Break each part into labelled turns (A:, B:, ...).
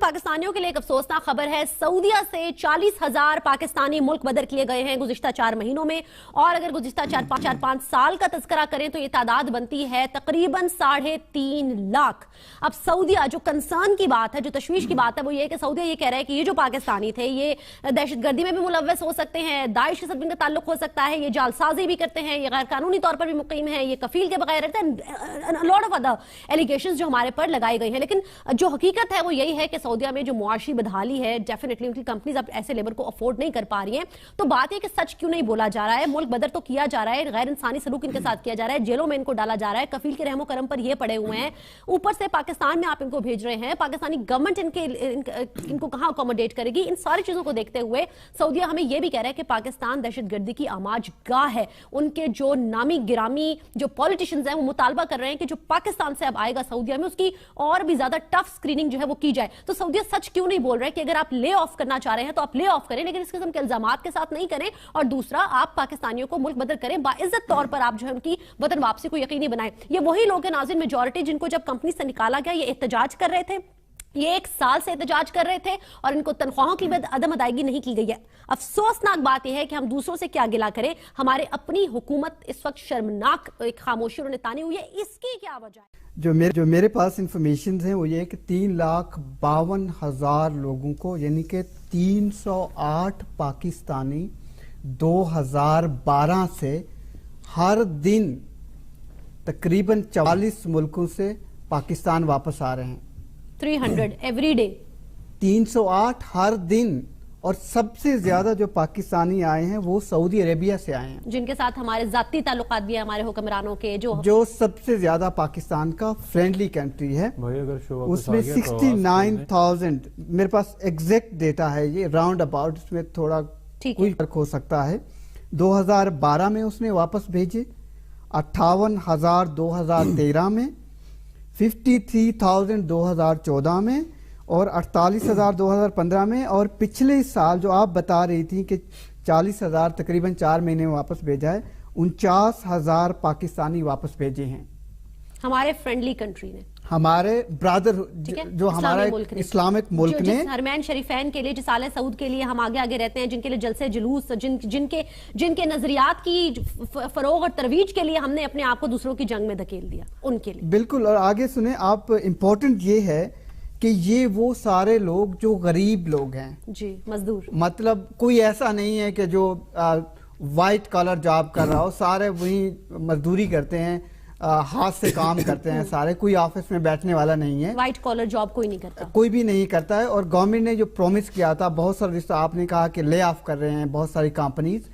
A: पाकिस्तानियों के लिए एक अफसोसनाक खबर है। सऊदीया से 40,000 पाकिस्तानी मुल्क बदर किए गए हैं गुज़िश्ता 4 महीनों में, और अगर गुज़िश्ता 4-5 साल का तज़किरा करें तो ये तादाद बनती है तकरीबन 3.5 लाख। अब सऊदीया, जो कंसर्न की बात है, जो तशवीश की बात है, वो ये कि सऊदीया ये कह रहा है कि ये जो पाकिस्तानी थे ये दहशतगर्दी में भी मुलव्वस हो सकते हैं, दाइश के साथ इनका ताल्लुक हो सकता है, ये जालसाजी भी करते हैं, ये गैर कानूनी तौर पर भी मुकीम है, ये कफील के बगैर रहते हैं, लॉट ऑफ अदर एलिगेशंस जो हमारे पर लगाई गई हैं। लेकिन जो हकीकत है वो यही है कि सऊदीया में जो मुआशी बदहाली है, डेफिनेटली उनकी कंपनीज अब ऐसे लेबर को अफोर्ड नहीं कर पा रही हैं। तो बात है कि सच क्यों नहीं बोला जा रहा है? मुल्क बदर तो किया जा रहा है, गैर इंसानी सलूक इनके साथ किया जा रहा है, जेलों में इनको डाला जा रहा है, कफील के रहमो करम पर ये पड़े हुए हैं, ऊपर से पाकिस्तान में आप इनको भेज रहे हैं, पाकिस्तानी गवर्नमेंट इनको कहां अकोमोडेट करेगी? इन सारी चीजों को देखते हुए सऊदीया हमें यह भी कह रहा है कि पाकिस्तान दहशतगर्दी की आमाज गाह है। उनके जो नामी गिरामी जो पॉलिटिशियंस हैं वो मुतालबा कर रहे हैं कि जो पाकिस्तान से अब आएगा सऊदीया में उसकी और भी ज्यादा टफ स्क्रीनिंग जो है वो की जाए। तो सऊदीया सच क्यों नहीं बोल रहे कि अगर आप ले ऑफ करना चाह रहे हैं तो आप ले ऑफ करें, लेकिन इस किस्म के इल्जामात के साथ नहीं करें, और दूसरा आप पाकिस्तानियों को मुल्क बदर करें, बाइज्जत तौर पर आप जो है उनकी वतन वापसी को यकीनी बनाएं। ये वही लोग हैं नाज़रीन, मेजॉरिटी, जिनको जब कंपनी से निकाला गया ये एहतजाज कर रहे थे, ये 1 साल से एहतजाज कर रहे थे और इनको तनख्वाहों की अदम अदायगी नहीं की गई है। अफसोसनाक बात यह है कि हम दूसरों से क्या गिला करें, हमारे अपनी हुकूमत इस वक्त शर्मनाक एक खामोशी उन्होंने तानी हुई है। इसकी क्या वजह है?
B: जो मेरे पास इंफॉर्मेशन है वो ये है कि 3,52,000 लोगों को, यानी कि 308 पाकिस्तानी 2012 से हर दिन तकरीबन 44 मुल्कों से पाकिस्तान वापस आ रहे हैं।
A: 300 एवरी डे,
B: 308 हर दिन। और सबसे ज्यादा जो पाकिस्तानी आए हैं वो सऊदी अरेबिया से आए हैं,
A: जिनके साथ हमारे जाती ताल्लुकात भी है हमारे हुक्मरानों के, जो
B: सबसे ज्यादा पाकिस्तान का फ्रेंडली कंट्री है। उसमें 69,000, मेरे पास एग्जैक्ट डेटा है ये, राउंड अबाउट, इसमें थोड़ा कोई फर्क हो सकता है। 2012 में उसने वापस भेजे, 58,000 2013 में, 53,000 2014 में, और 48,000 2015 में, और पिछले साल जो आप बता रही थी कि 40,000 तकरीबन 4 महीने में वापस भेजा है, 49,000 पाकिस्तानी वापस भेजे हैं
A: हमारे फ्रेंडली कंट्री ने,
B: हमारे ब्रदर जो हमारा इस्लामिक मुल्क ने।
A: हरमैन शरीफैन के लिए, जिस आले सऊद के लिए हम आगे आगे रहते हैं, जिनके लिए जलसे जुलूस, जिनके नजरियात की फरोग और तरवीज के लिए हमने अपने आप को दूसरों की जंग में धकेल दिया, उनके लिए।
B: बिल्कुल। और आगे सुने आप, इम्पोर्टेंट ये है कि ये वो सारे लोग जो गरीब लोग हैं
A: जी, मजदूर, मतलब
B: कोई ऐसा नहीं है कि जो वाइट कॉलर जॉब कर रहा हो, सारे वही मजदूरी करते हैं, हाथ से काम करते हैं सारे, कोई ऑफिस में बैठने वाला नहीं है।
A: वाइट कॉलर जॉब कोई नहीं करता,
B: कोई भी नहीं करता है। और गवर्नमेंट ने जो प्रॉमिस किया था, बहुत सारे रिश्ता, आपने कहा कि ले ऑफ कर रहे हैं बहुत सारी कंपनीज,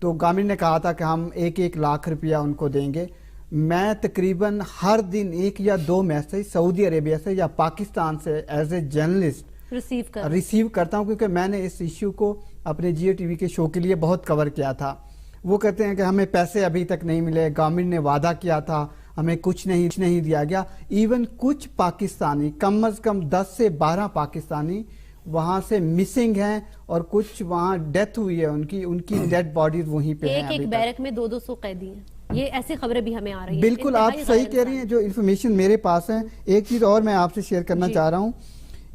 B: तो गवर्नमेंट ने कहा था कि हम 1-1 लाख रुपया उनको देंगे। मैं तकरीबन हर दिन 1 या 2 मैसेज सऊदी अरेबिया से या पाकिस्तान से एज ए जर्नलिस्ट रिसीव करता हूं, क्योंकि मैंने इस इश्यू को अपने जियो टीवी के शो के लिए बहुत कवर किया था। वो कहते हैं कि हमें पैसे अभी तक नहीं मिले, गवर्नमेंट ने वादा किया था, हमें कुछ नहीं दिया गया। इवन कुछ पाकिस्तानी, कम अज कम 10 से 12 पाकिस्तानी वहां से मिसिंग हैं, और कुछ वहां डेथ हुई है, उनकी डेड बॉडीज वहीं पे हैं।
A: एक बैरक में 200 कैदी हैं, ये ऐसी खबरें भी हमें आ रही हैं।
B: बिल्कुल, आप सही कह रही हैं। जो इन्फॉर्मेशन मेरे पास है, एक चीज और मैं आपसे शेयर करना चाह रहा हूं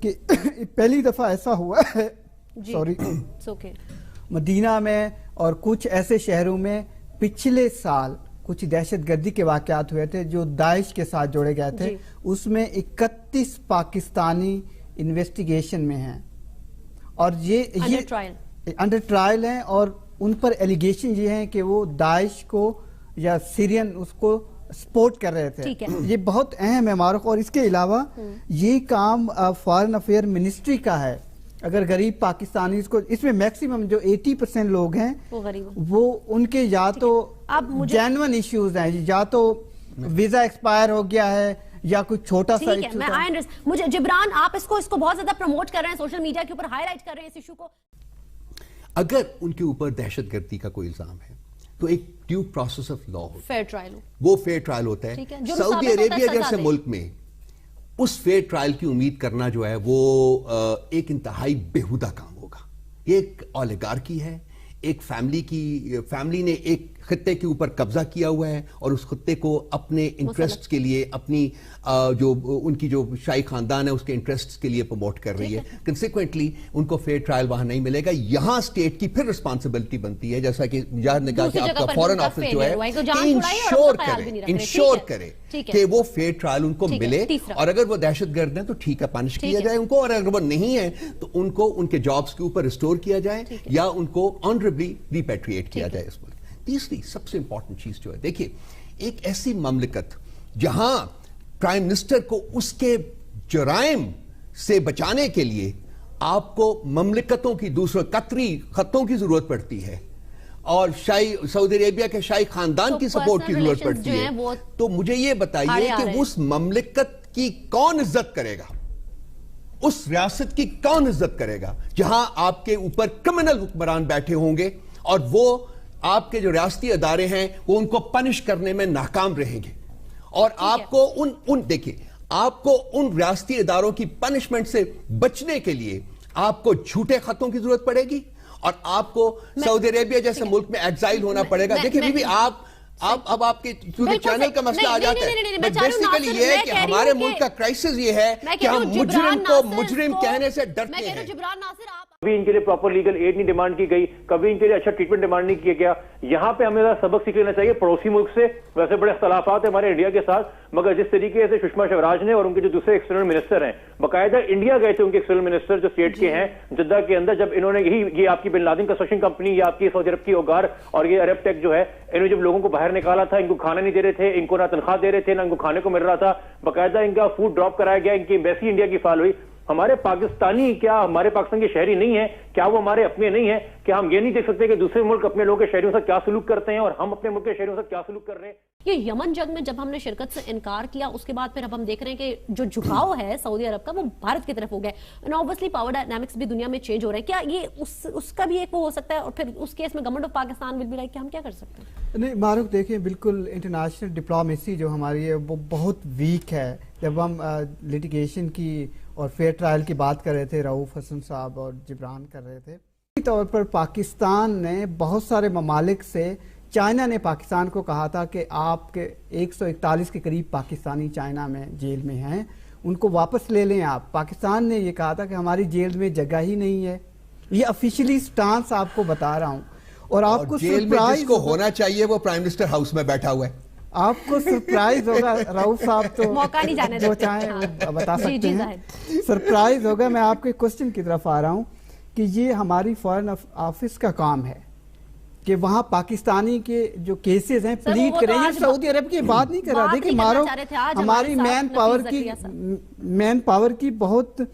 B: कि पहली दफा ऐसा हुआ है, सॉरी, मदीना में और कुछ ऐसे शहरों में पिछले साल कुछ दहशतगर्दी के वाकयात हुए थे जो दाइश के साथ जोड़े गए थे। उसमें 31 पाकिस्तानी इन्वेस्टिगेशन में हैं, और ये अंडर ट्रायल हैं, और उन पर एलिगेशन ये हैं कि वो दाइश को या सीरियन उसको सपोर्ट कर रहे थे। ये बहुत अहम है मारूफ। और इसके अलावा ये काम फॉरेन अफेयर मिनिस्ट्री का है। अगर गरीब पाकिस्तानी को, इसमें मैक्सिमम जो 80% लोग हैं वो उनके या तो जेन्युइन इश्यूज हैं, या तो वीजा एक्सपायर हो गया है, या कुछ छोटा सा इशू।
A: मुझे जिब्रान, आप इसको बहुत ज्यादा प्रमोट कर रहे हैं, सोशल मीडिया के ऊपर हाईलाइट कर रहे हैं इस इशू को।
C: अगर उनके ऊपर दहशतगर्दी का कोई इल्जाम है तो एक ड्यू प्रोसेस ऑफ लॉ होता है,
A: फेयर ट्रायल,
C: वो फेयर ट्रायल होता है। सऊदी अरेबिया जैसे मुल्क में उस फेयर ट्रायल की उम्मीद करना जो है वो एक इंतहाई बेहुदा काम होगा। ये एक ओलिगार्की है, एक फैमिली ने एक खत्ते के ऊपर कब्जा किया हुआ है और उस खत्ते को अपने इंटरेस्ट्स के लिए, अपनी जो उनकी जो शाही खानदान है उसके इंटरेस्ट्स के लिए प्रमोट कर रही है। कंसिक्वेंटली उनको फेयर ट्रायल वहां नहीं मिलेगा। यहां स्टेट की फिर रिस्पांसिबिलिटी बनती है, जैसा कि मुजाहिद ने कहा कि आपका फॉरेन ऑफिस जो है इंश्योर करे कि वो फेयर ट्रायल उनको मिले, और अगर वो दहशतगर्द हैं तो ठीक है, पनिश किया जाए उनको, और अगर वो नहीं है तो उनको उनके जॉब्स के ऊपर रिस्टोर किया जाए या उनको ऑनरेबली रिपैट्रिएट किया जाए इस मुल्क। तीसरी सबसे इंपॉर्टेंट चीज जो है, देखिए, एक ऐसी ममलिकत जहां प्राइम मिनिस्टर को उसके जराइम से बचाने के लिए आपको ममलिकतों की, दूसरे कतरी खत्तों की जरूरत पड़ती है और सऊदी अरेबिया के शाही खानदान की सपोर्ट की जरूरत पड़ती है, तो मुझे यह बताइए कि उस ममलिकत की कौन इज्जत करेगा, उस रियासत की कौन इज्जत करेगा जहां आपके ऊपर क्रिमिनल हुक्मरान बैठे होंगे और वो आपके जो रियासती अदारे हैं वो उनको पनिश करने में नाकाम रहेंगे, और आपको देखिए, आपको उन रियासती अदारों की पनिशमेंट से बचने के लिए आपको झूठे खतों की जरूरत पड़ेगी और आपको सऊदी अरेबिया जैसे मुल्क में एग्जाइल होना पड़ेगा। देखिए बीबी, अब आपके चैनल का मसला आ जाता है, बेसिकली ये है कि हमारे मुल्क का क्राइसिस ये है कि हम मुजरिम को मुजरिम कहने से डरते हैं।
D: कभी इनके लिए प्रॉपर लीगल एड नहीं डिमांड की गई, कभी इनके लिए अच्छा ट्रीटमेंट डिमांड नहीं किया गया। यहाँ पे हमें सबक सीख लेना चाहिए पड़ोसी मुल्क से। वैसे बड़े इख्तलाफात है हमारे इंडिया के साथ, मगर जिस तरीके से सुषमा स्वराज ने और उनके जो दूसरे एक्सटर्नल मिनिस्टर हैं, बाकायदा इंडिया गए थे उनके एक्सटर्नल मिनिस्टर जो स्टेट के हैं जद्दा के अंदर, जब इन्होंने ये आपकी बिन लादेन कंस्ट्रक्शन कंपनी या आपकी सऊदी अरब की ओगार और ये अरब टेक जो है, इन्होंने जब लोगों को बाहर निकाला था, इनको खाना नहीं दे रहे थे, इनको ना तनख्वाह दे रहे थे, ना इनको खाने को मिल रहा था, बाकायदा इनका फूड ड्रॉप कराया गया, इनकी एम्बेसी इंडिया की फाल हुई। हमारे पाकिस्तानी क्या हमारे पाकिस्तान के शहरी नहीं है? क्या वो हमारे अपने नहीं है? क्या हम ये नहीं देख सकते कि दूसरे मुल्क अपने लोगों के शहरियों से क्या सलूक करते हैं और हम अपने मुल्क के शहरियों से क्या सलूक कर रहे हैं?
A: ये यमन जंग में जब हमने शिरकत से इनकार किया, उसके बाद फिर अब हम देख रहे हैं कि जो झुकाव है सऊदी अरब का वो भारत की तरफ हो गया, एंड ऑब्वियसली पावर डायनामिक्स भी दुनिया में चेंज हो रहे हैं। क्या ये उसका भी एक वो हो सकता है, और फिर उस केस में government of Pakistan will be like कि हम क्या कर सकते हैं?
B: नहीं मारूफ, देखिए बिल्कुल इंटरनेशनल डिप्लोमेसी जो हमारी है वो बहुत वीक है। जब हम लिटिगेशन की और फेयर ट्रायल की बात कर रहे थे, रऊफ हसन साहब और जिब्रान कर रहे थे, तौर पर पाकिस्तान ने बहुत सारे ममालिक से, चाइना ने पाकिस्तान को कहा था कि आपके 141 के करीब पाकिस्तानी चाइना में जेल में हैं, उनको वापस ले लें आप। पाकिस्तान ने ये कहा था कि हमारी जेल में जगह ही नहीं है। ये ऑफिशियली स्टांस आपको बता रहा हूँ। और आपको
C: जेल में जिसको होना चाहिए वो प्राइम मिनिस्टर हाउस में बैठा हुआ है।
B: आपको सरप्राइज होगा, राउफ साहब तो
A: मौका नहीं जाने
B: जो चाहे वो बता सकते हैं। सरप्राइज होगा। मैं आपके क्वेश्चन की तरफ आ रहा हूँ कि ये हमारी फॉरेन ऑफिस का काम है कि वहाँ पाकिस्तानी के जो केसेस हैं प्लीड करें। ये सऊदी अरब की बात नहीं कर रहा। देखिए मारो, हमारी मैन पावर की बहुत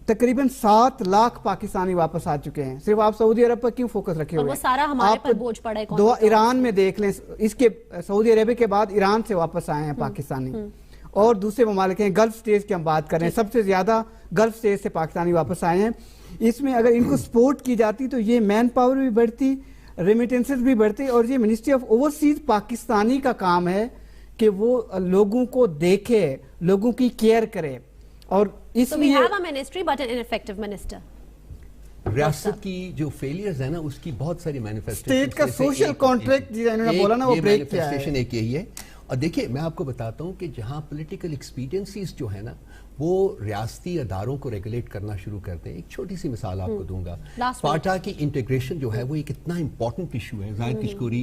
B: तकरीबन 7 लाख पाकिस्तानी वापस आ चुके हैं। सिर्फ आप सऊदी अरब पर क्यों फोकस रखे हुए?
A: सारा हमारे पर बोझ पड़ा है।
B: दो ईरान में देख लें, इसके सऊदी अरब के बाद ईरान से वापस आए हैं पाकिस्तानी, और दूसरे ममालिक हैं, गल्फ स्टेट्स की हम बात करें, सबसे ज्यादा गल्फ स्टेट से पाकिस्तानी वापस आए हैं। इसमें अगर इनको सपोर्ट की जाती तो ये मैन पावर भी बढ़ती, रेमिटेंसेस भी बढ़ती, और ये मिनिस्ट्री ऑफ ओवरसीज पाकिस्तानी का काम है कि वो लोगों को देखे, लोगों की केयर करे। और इसलिए
C: रियासत की जो फेलियर्स है ना, उसकी बहुत सारी मैनिफेस्टेशन,
B: स्टेट का सोशल कॉन्ट्रैक्ट जिन्होंने बोला ना, वो ब्रेक किया है।
C: एक यही है। और देखिए मैं आपको बताता हूं कि जहां पॉलिटिकल एक्सपीडियंसीज जो है ना, वो रियासती अदारों को रेगुलेट करना शुरू करते हैं। एक छोटी सी मिसाल आपको दूंगा। फाटा की इंटीग्रेशन जो है वो एक इतना इंपॉर्टेंट इशू है, जाहिद किशकोरी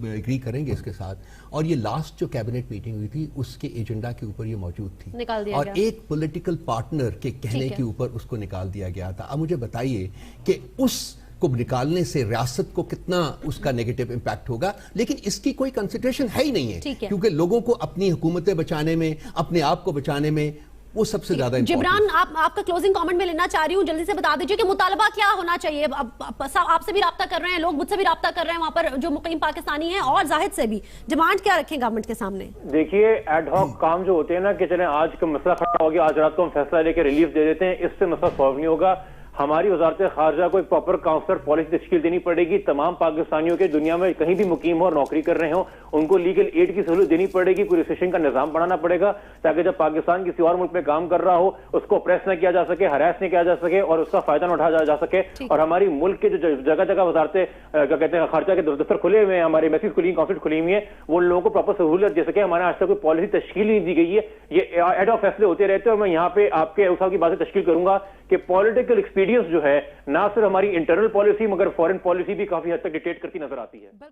C: एग्री करेंगे इसके साथ। और ये लास्ट जो कैबिनेट मीटिंग हुई थी उसके एजेंडा के ऊपर ये मौजूद थी, और एक पॉलिटिकल पार्टनर के कहने के ऊपर उसको निकाल दिया गया था। अब मुझे बताइए कि उस को निकालने से रियासत को कितना उसका नेगेटिव इंपैक्ट होगा, लेकिन इसकी कोई कंसिडरेशन है ही नहीं है, क्योंकि लोगों को अपनी हुकूमतें बचाने में, अपने आप को बचाने में वो सबसे ज्यादा।
A: जिब्रान, आपका क्लोजिंग कमेंट में लेना चाह रही हूँ, जल्दी से बता दीजिए कि मुतालबा क्या होना चाहिए। आपसे भी राब्ता कर रहे हैं लोग, मुझसे भी राब्ता कर रहे हैं वहां पर जो मुकीम पाकिस्तानी हैं, और जाहिद से भी। डिमांड क्या रखें गवर्नमेंट के सामने?
D: देखिए एड हॉक काम जो होते हैं ना, कि चले आज का मसला खड़ा हो गया, आज रात को हम फैसला लेकर रिलीफ दे देते हैं, इससे मसला सॉल्व नहीं होगा। ہماری وزارت خارجہ کو ایک پراپر کاؤنسلر پالیسی تشکیل دینی پڑے گی. تمام پاکستانیوں کے دنیا میں کہیں بھی مقیم ہو اور نوکری کر رہے ہوں ان کو لیگل ایڈ کی سہولت دینی پڑے گی. کوئی ریسیشن کا نظام بنانا پڑے گا تاکہ جب پاکستان کسی اور ملک میں کام کر رہا ہو اس کو پریس نہ کیا جا سکے, ہراس نہ کیا جا سکے اور اس کا فائدہ نہ اٹھایا جا سکے. اور ہماری ملک کے جو جگہ جگہ وزارتیں کیا کہتے ہیں خارجہ کے دفتر کھلے ہوئے ہیں, ہماری ایمبیسیز کھلی ہیں, کانسلیٹ کھلی ہوئی ہیں, وہ لوگوں کو پراپر سہولت دے سکے. ہمارے آج تک کوئی پالیسی تشکیل نہیں دی گئی ہے. یہ ایڈ آف فیصلے ہوتے رہتے ہیں اور میں یہاں پہ آپ کے صاحب کی باتیں تشکیل کروں گا کہ پولیٹیکل ایکسپیڈینس جو ہے نہ صرف ہماری انٹرنل پالیسی مگر فورن پالیسی بھی کافی حد تک ڈکٹیٹ کرتی نظر آتی ہے.